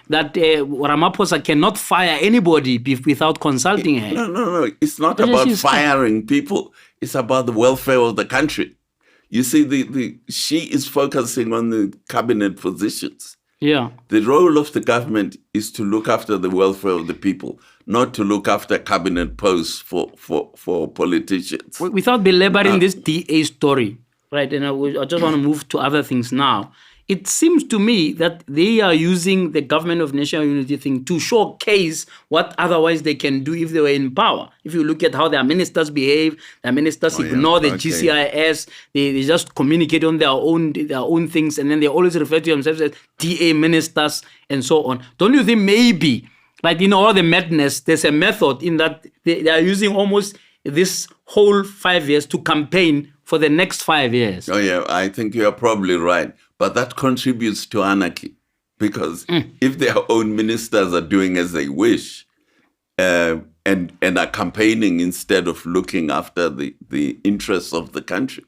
that Ramaphosa cannot fire anybody without consulting her. No. It's not about firing people. It's about the welfare of the country. You see, she is focusing on the cabinet positions. Yeah. The role of the government is to look after the welfare of the people, not to look after cabinet posts for politicians. Without belaboring this DA story, right, and I just want to move to other things now. It seems to me that they are using the government of national unity thing to showcase what otherwise they can do if they were in power. If you look at how their ministers behave, their ministers ignore the GCIS, they just communicate on their own things, and then they always refer to themselves as DA ministers and so on. Don't you think maybe, like in all the madness, there's a method in that they are using almost this whole 5 years to campaign for the next 5 years? Oh yeah, I think you're probably right. But that contributes to anarchy, because if their own ministers are doing as they wish and are campaigning instead of looking after the interests of the country,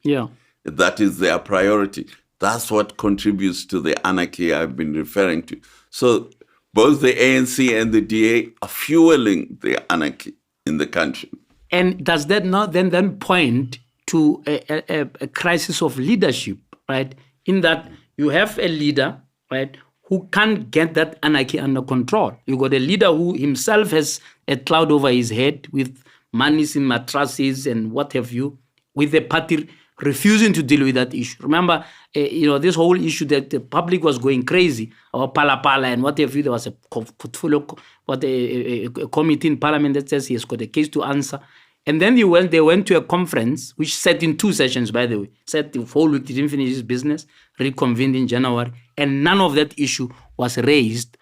that is their priority. That's what contributes to the anarchy I've been referring to. So both the ANC and the DA are fueling the anarchy in the country. And does that not then point to a crisis of leadership, right? In that you have a leader, right, who can't get that anarchy under control. You got a leader who himself has a cloud over his head with monies in mattresses and what have you, with the party refusing to deal with that issue. Remember, this whole issue that the public was going crazy about Pala and what have you. There was a portfolio, a committee in Parliament that says he has got a case to answer. And then they went to a conference, which sat in 2 sessions, by the way. Sat the whole week, didn't finish his business, reconvened in January, and none of that issue was raised.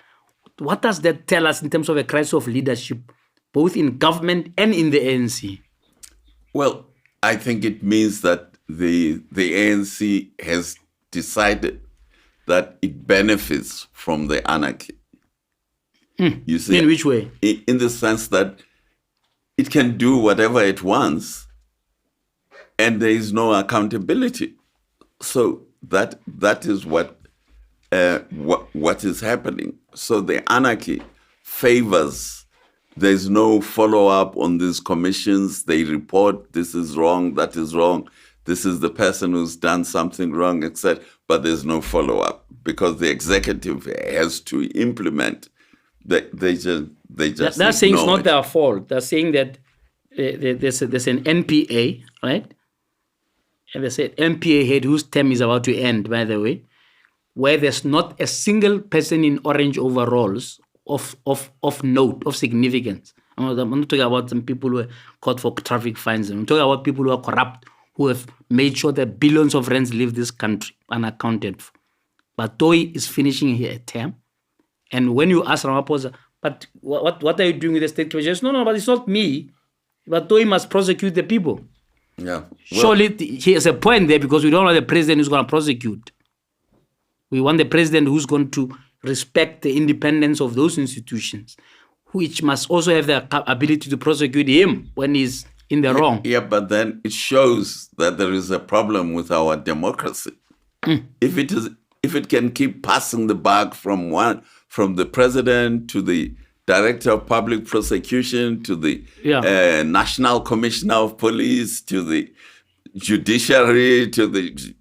What does that tell us in terms of a crisis of leadership, both in government and in the ANC? Well, I think it means that the ANC has decided that it benefits from the anarchy. You see, in which way? In the sense that it can do whatever it wants, and there is no accountability. So that is what is happening. So the anarchy favors. There's no follow-up on these commissions. They report this is wrong, that is wrong. This is the person who's done something wrong, etc. But there's no follow-up because the executive has to implement. They just they're saying it's not their fault. They're saying that there's an NPA, right? And they said NPA head whose term is about to end, by the way, where there's not a single person in orange overalls of note, of significance. I'm not talking about some people who are caught for traffic fines. I'm talking about people who are corrupt, who have made sure that billions of rands leave this country unaccounted for. But Toy is finishing here a term. And when you ask Ramaphosa, but what are you doing with the state treasury? No, but it's not me. But Toy must prosecute the people. Yeah. Surely he has a point there, because we don't want the president who's going to prosecute. We want the president who's going to respect the independence of those institutions, which must also have the ability to prosecute him when he's in the wrong. Yeah, but then it shows that there is a problem with our democracy. If it can keep passing the buck from the president to the director of public prosecution to the national commissioner of police to the judiciary to the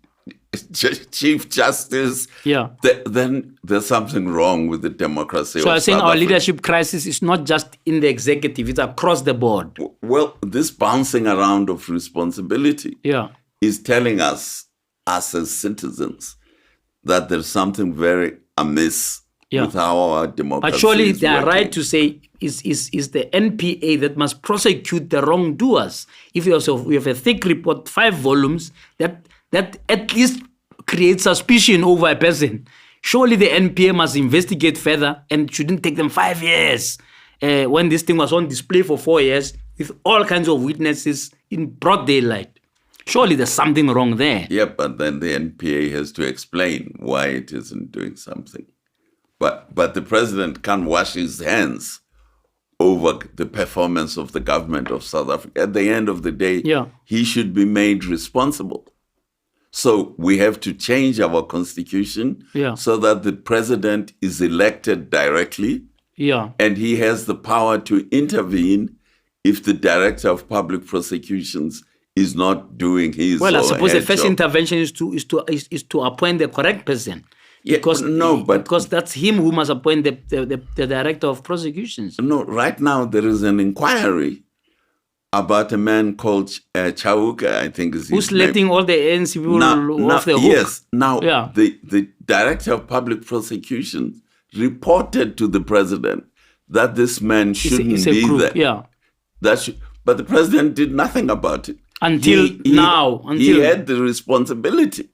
chief justice, then there's something wrong with the democracy. So I think our leadership crisis is not just in the executive, it's across the board. Well, this bouncing around of responsibility is telling us as citizens that there's something very amiss with how our democracy But surely is they are working. right to say is the NPA that must prosecute the wrongdoers. If we have a thick report, 5 volumes, that at least creates suspicion over a person. Surely the NPA must investigate further, and shouldn't take them 5 years when this thing was on display for 4 years with all kinds of witnesses in broad daylight. Surely there's something wrong there. Yeah, but then the NPA has to explain why it isn't doing something. But the president can't wash his hands over the performance of the government of South Africa. At the end of the day, he should be made responsible. So we have to change our constitution so that the president is elected directly, and he has the power to intervene if the director of public prosecutions is not doing his. Well, I suppose the first job. intervention is to appoint the correct person. Because because that's him who must appoint the director of prosecutions. No, right now there is an inquiry about a man called Chauke, I think is his who's name. letting all the ANC people off the hook. Yes. Now, the director of public prosecutions reported to the president that this man shouldn't be there. Yeah. But the president did nothing about it. Until now. He had the responsibility,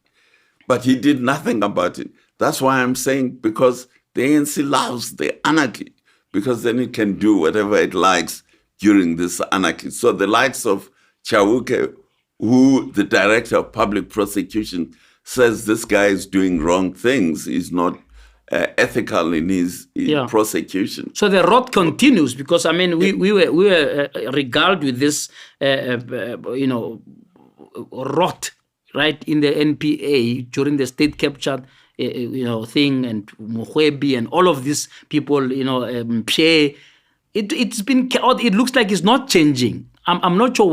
but he did nothing about it. That's why I'm saying, because the ANC loves the anarchy, because then it can do whatever it likes during this anarchy. So the likes of Chauke, who the director of public prosecution says this guy is doing wrong things, is not ethical in his prosecution. So the rot continues, because I mean we were regaled with this rot, right, in the NPA during the state capture thing, and Muhwebi and all of these people, Mshe. It's been, it looks like it's not changing. I'm not sure why.